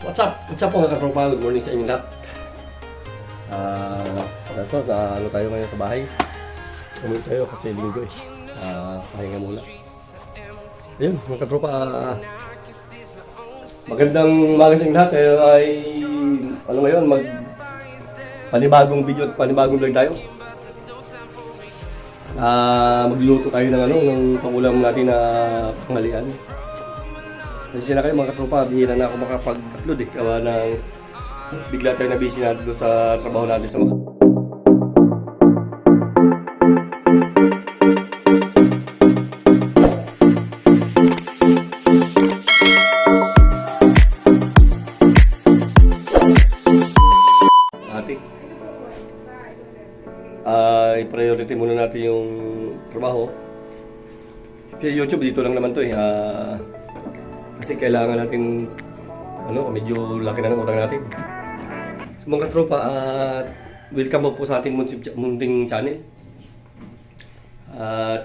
What's up? What's up mga katropa? Good morning sa inyong lahat. Ano tayo ngayon sa bahay? Umuwi tayo kasi linggo eh. Pahinga muna. Ayun mga katropa. Magandang umaga sa inyong lahat. Ay ano ngayon, panibagong video at panibagong vlog tayo. Magluluto tayo ng ng pangulam natin na panghalian. Kasi na kayo mga katropa, bihira na ako makapag-upload eh. Kawa ng bigla tayo na busy natin doon sa trabaho natin sa mga. I-priority muna natin yung trabaho. Kasi YouTube dito lang naman to eh. Kasi kailangan natin medyo laki na ng utang natin. So mga tropa, welcome po sa ating munting channel.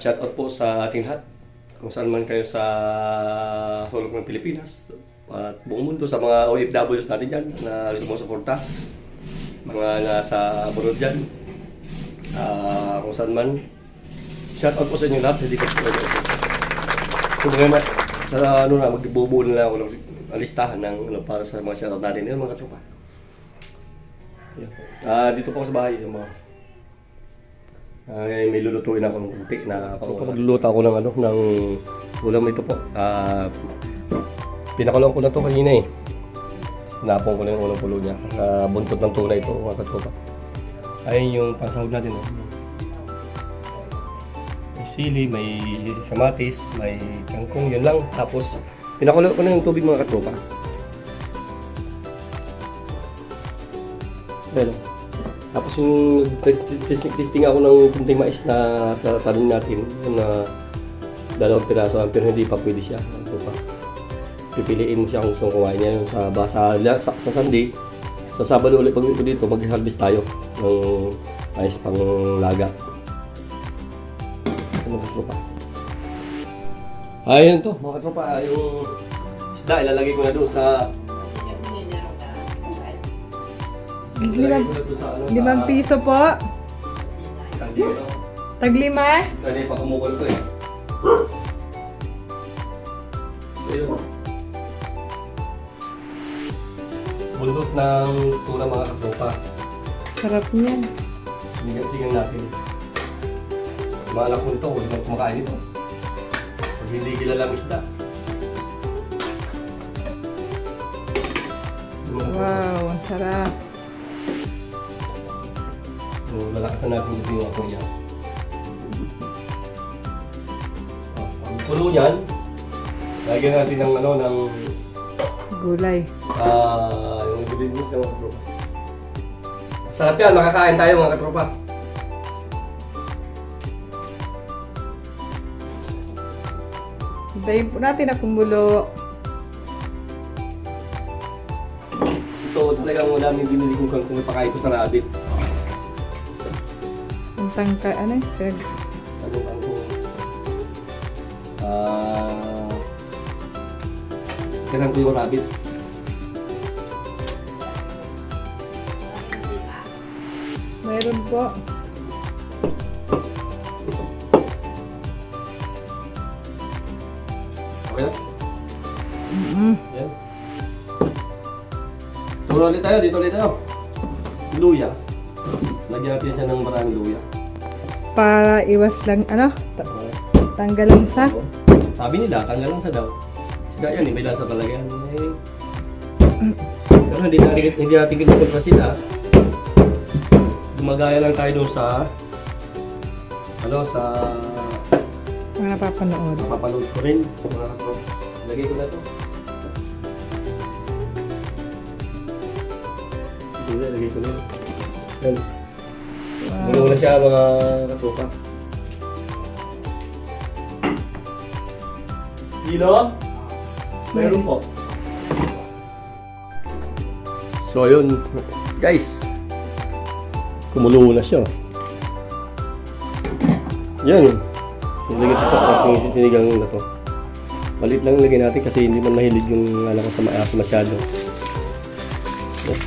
Shout out po sa ating lahat. Kung saan man kayo sa sulok ng Pilipinas at buong mundo, sa mga OFWs natin dyan na sumusuporta, mga nasa abroad dyan, kung saan man, shout out po sa inyo lahat. Hindi ko so sa magbubuo na lang ako ng listahan ng para sa mga shoutout natin yung mga tropa. Dito po ako sa bahay may lulutuin ako ng kunti na magluluto ako ng ng ulam ito po. Pinakulong ko na to kanina eh. Tinapon ko na yung ulam pulo niya sa buntot ng tuna ito mga tropa. Ayun yung pasahog natin sili, may kamatis, may kangkong, yun lang. Tapos, pinakulo ko na yung tubig mga katropa. Ayan. Tapos yung testing ako ng kunting mais na sa tanim natin, yung dalawang piraso, pero hindi pa pwede siya. Katropa. Pipiliin mo siya kung gusto kumain niya yung sa Sunday. Sa Sabado ulit pag dito, mag-harvest tayo ng mais pang laga. Mga tropa. Ayun to, mga tropa, yung isda ilalagay ko na doon sa 5 piso po. Tag-5? Kaya pa kumukul ko eh. So yun. Bundot ng tuna mga tropa. Sarap niyan. Sigan natin. Mga anak ko nito, huwag na kumakain ito. Pag hindi kilalang isda. Wow, ang sarap. So, lalakasan natin ito yung ako niya. Ang pulo niyan, lagyan natin ng ng gulay. Yung ingredients ng mga katropa. Sarap yan, makakain tayo mga katropa. Hintayin po natin na kumulo. Ito talagang madaming binili kong kangkong ipakain ko sa rabbit. Ang tangka, ano eh? Anong kangkong? Kailangan ko yung rabbit. Mayroon po. Okay na? Yan. Tulo ulit tayo, dito ulit tayo. Luya. Lagyan natin siya ng maraming luya. Para iwas lang, tanggal lang sa. Sabi nila, tanggal lang sa daw. Isda yan, may lasa talaga yan. Pero hindi natin kinukontra sila. Gumagaya lang tayo doon sa Mga napapanood. napapanood ko rin. Lagay ko na ito. Lagay ko na ito. Yan. Wow. Muna siya mga katropa. Kilo? Mayroon po. So ayun, guys. Kumulo na siya. Yan. Nilagay ito sa ating sinigang na to. Malit lang lagay natin kasi hindi man mahilig yung alam ko sa maasa masyado. Yes.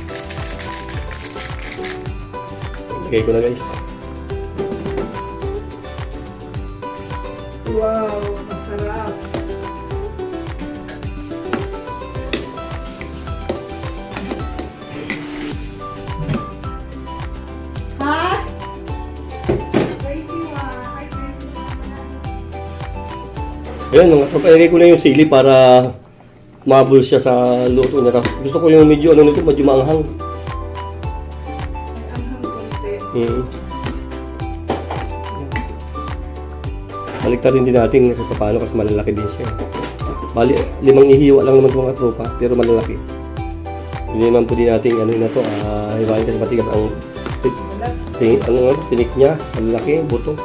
Lagay ko na guys. Wow, masarap. Ha? Ayan, mga tropa, ilagay ko na yung sili para mabul siya sa luto niya. Tapos gusto ko yung medyo ano nito, medyo maanghang. Anghang konti. Baliktarin din natin kahit paano kasi malalaki din siya. Bali, 5 ihiwa lang naman ito mga tropa, pero malalaki. Hindi naman po din natin ano na to, hiwain kasi matigas ang tinik niya, malalaki, buto.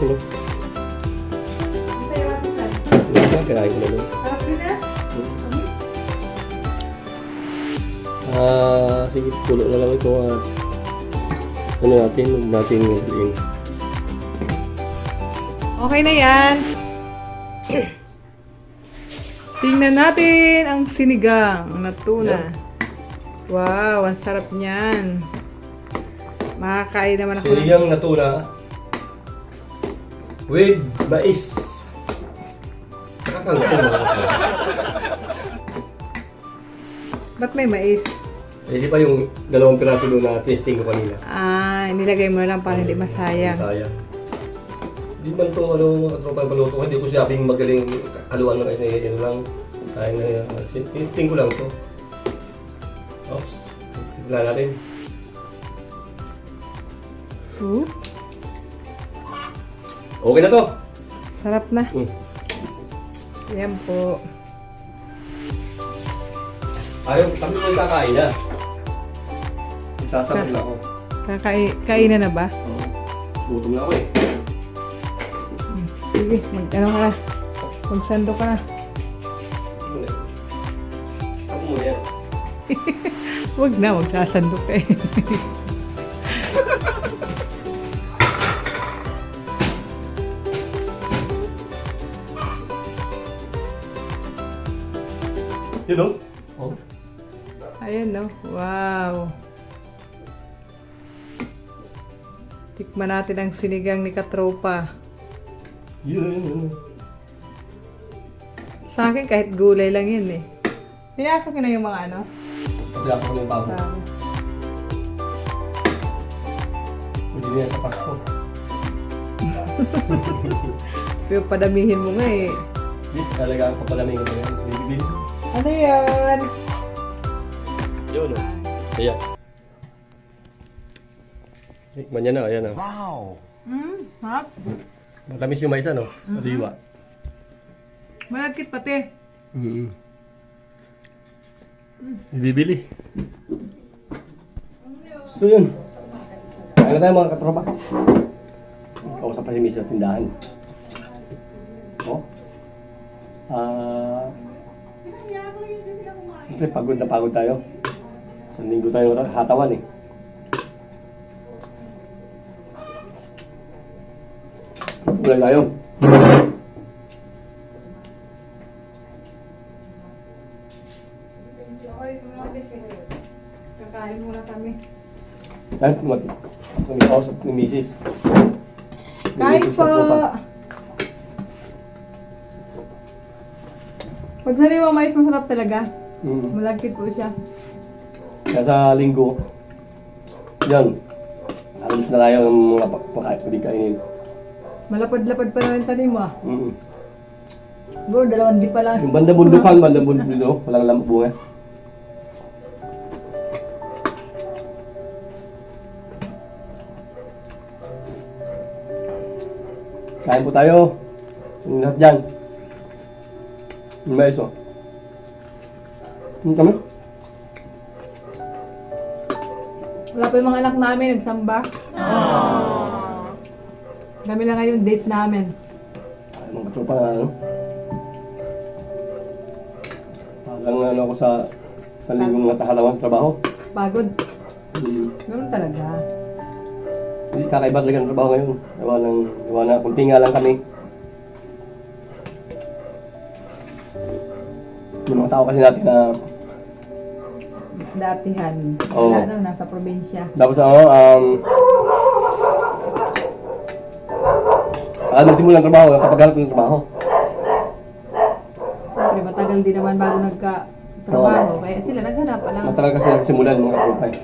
Ano? Kinain ko na doon. Sige, pulo na lang ito at ano natin, yung Okay na yan. Tingnan natin ang sinigang na tuna. Wow, ang sarap niyan. Makakain naman ako. sinigang na tuna with mais. Ba't may mais? Eh, di ba yung 2 piraso doon na testing ko kanina? Nilagay mo lang para hindi masayang. Sayang. Di man to ano, tropa paluto. Hindi ko sabing magaling haluan lang kasi ano lang. Kaya na testing ko lang to. Oops. Tignan natin. Okay na to. Sarap na. Yan po. Ayaw, kami mo kakain na. Nagsasabot na ako. Kainan na ba? Gutom na ako eh. Sige, mag-ano ka na. Magsando ka na. Ako muna yan. Huwag na, magsasando ka eh. You know? Oh. Ayan no. Wow. Tikman natin ang sinigang ni Katropa. Yun. Sa akin kahit gulay lang yun eh. Pinasok na yung mga ano. Pagla ko na yung bago. Pwede niya sa Pasko. Pero padamihin mo nga eh. Talaga ang papalamig ko yan. Bibili. Ano yan? Yun o. Ayan. Tikman niya na. Ayan o. Wow! Hap. Matamis yung mais ano? Sa diwa. Malagkit pati. Bibili. So yun. Kaya na tayo mga katropa. Kausap pa si Mrs. sa tindahan. Oh. Siyempre pagod na pagod tayo. Sa linggo tayo hatawan eh. Ulan tayo. Kakain muna kami. Kahit may kausap ni Mrs. Kain po! Pag sariwang mais, masarap talaga. Malagkit po siya. Kaya sa linggo, yan. Alis na tayo ng mga pagkain kainin. Malapad-lapad pa naman tanim mo ah. Bro, 2 di pa lang. Yung banda bundukan, walang lamang bunga. Kain po tayo. Yung lahat dyan. Yung mais o. Yung kami? Wala pa yung mga anak namin, nagsamba. Kami lang ngayon date namin. Ay, mga tropa na ano. Parang ano ako sa linggong natahalawan sa trabaho. Pagod. Ganun talaga. Hindi kakaiba talaga ang trabaho ngayon. Gawa na kunti nga lang kami. Yung mga tao kasi natin na Datihan. Oo. Wala na, nasa probinsya. dapat nagsimula ng trabaho, kapag ng trabaho. Siyempre, matagal din naman bago nagka-trabaho. Kaya sila naghanap pa lang. Matagal kasi nagsimulan mga katropa eh.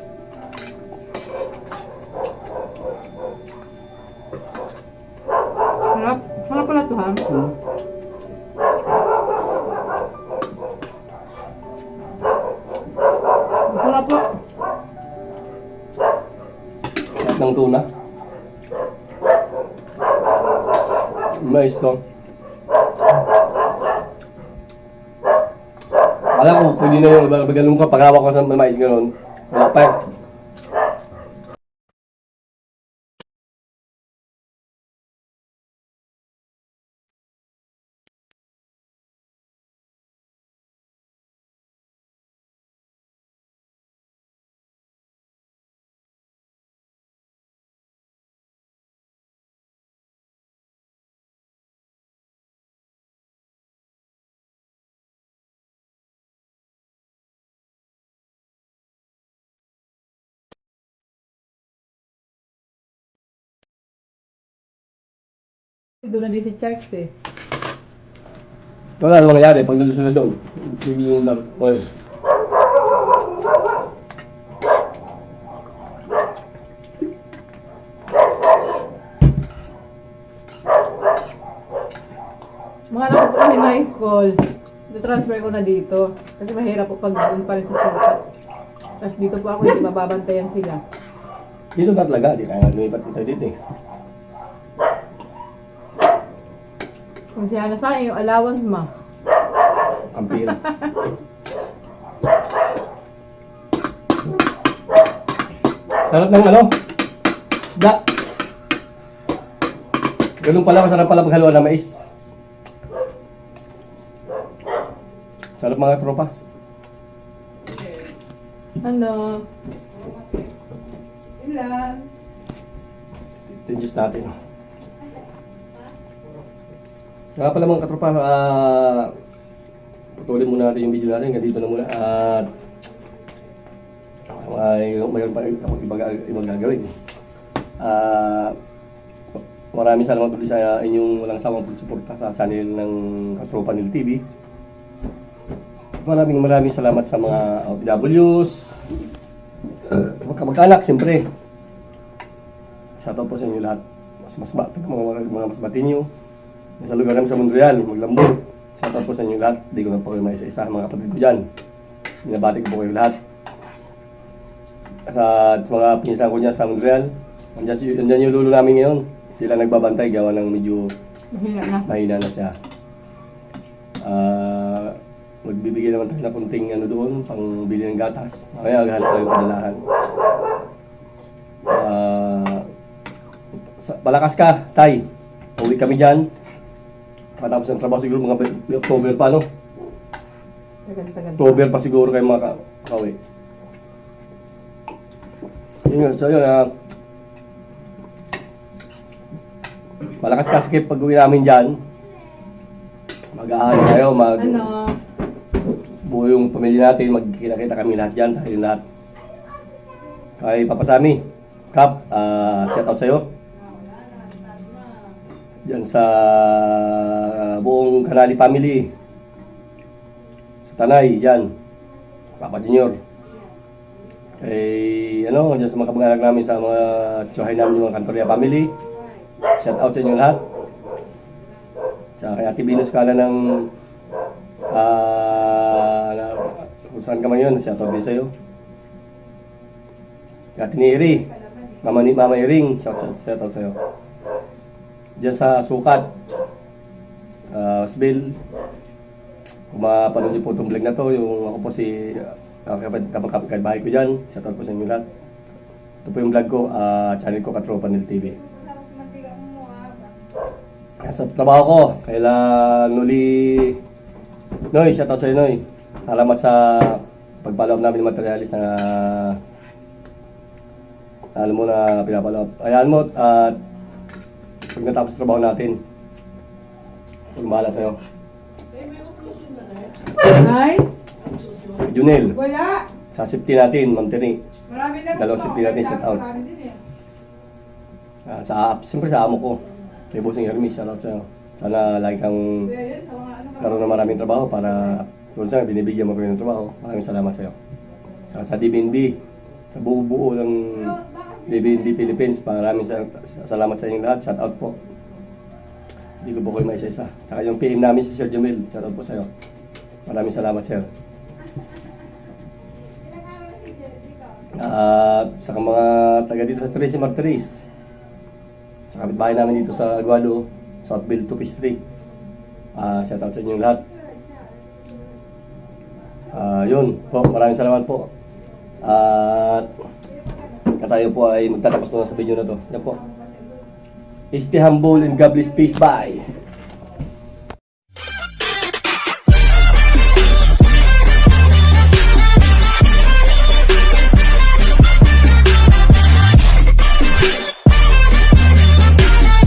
Sarap. Sarap pala ito, ha? Sarap po. Lahat ng tuna. Mais to. Alam ko, pwede na yung bagalong ka, pag-hawak ko sa mais gano'n. Wala pa eh. Doon na din si Charles eh. Wala ano mangyayari pag nalusunod doon. Sige yung lang. Okay. Mga anak ko po in high school, transfer ko na dito. Kasi mahirap po pag doon pa rin sa sukat. Tapos dito po ako, hindi mababantayan sila. Dito ba talaga? Di kaya lumipat dito dito eh. Kung siya na sa akin, yung allowance ma. Kampira. Sarap ng ano? Isda. Ganun pala, masarap pala paghaluan ng mais. Sarap mga tropa. Ano? Ilan? Ito yung juice natin. Nga pala mga katropa, putulin muna natin yung video natin. Hanggang dito na muna. At mayroon pa akong ibang gagawin. Maraming salamat ulit sa inyong walang sawang pagsuporta sa channel ng Katropa Nil TV. Maraming salamat sa mga OFWs, magkamag-anak siyempre. Shoutout po sa inyo lahat. Mga mas batinyo. Sa lugar namin sa Montreal, Maglambor. Shoutout po sa inyo lahat. Di ko na po kayo maisa-isa mga kapatid ko dyan. Binabati ko po kayo lahat. Sa mga pinsan ko dyan sa Montreal, andyan yung lulo namin ngayon. Sila nagbabantay, gawa ng medyo mahina na siya. Magbibigay naman tayo na kunting ano doon, pang bili ng gatas. Kaya agahal tayo yung padalahan. Palakas ka, Tay. Uwi kami dyan. Matapos ng trabaho siguro mga October pa, no? October pa siguro kayo mga kauwi. So yun, malakas kasi pag uwi namin dyan. Mag-aari tayo, buo yung pamilya natin, magkita-kita kami lahat dyan, tayo lahat. Kay Papa Sammy, Kap, shout out sa'yo. Diyan sa buong Canali family. Sa Tanay, dyan. Papa Junior. Diyan sa mga kamag-anak namin, sa mga tsuhay namin, yung mga Cantoria family. Shout out sa inyo lahat. Tsaka kay Ate Venus Kala ng kung saan ka man yun, shout out din sa'yo. Kay Ate Neri, Mama Iring, shout out sa'yo. Diyan sa Sukat, Sbil, kung mapanood niyo po itong vlog na to, yung ako po si kapag bahay ko dyan, shout out po sa inyo lahat. Ito po yung vlog ko, channel ko Katropa Nil TV. Sa trabaho ko, kaila Nuli Noy, shout out sa'yo Noy. Salamat sa pagpaloob namin ng materialis na alam mo na pinapaloob. Ayan mo, at pag natapos trabaho natin, kung bahala sa'yo. Ay, Junel, wala. sa safety natin, Ma'am Tini. Marami lang. Dalawang safety natin, shout out. Marami din eh. Siyempre sa amo ko, kay Bossing Hermes, shout out sa'yo. Sana lagi kang Kaya yun, sa mga ano ka. karoon ng maraming trabaho para tulad sa'yo, binibigyan mo kayo ng trabaho. Maraming salamat sa'yo. Saka sa DBNB, sa buo-buo ng DBNB Philippines, maraming salamat sa inyong lahat. Shout out po. Hindi ko po kayo maisa-isa. Saka yung PM namin si Sir Jamil, shout out po sa'yo. Maraming salamat, sir. At sa mga taga dito sa Tracy Martires, sa kapitbahay namin dito sa Aguado, Southville, Tupis Street. Shout out sa inyong lahat. Yun po, maraming salamat po. At tayo po ay magtatapos po sa video na to. Yan po. Stay humble and God bless. Peace. Bye.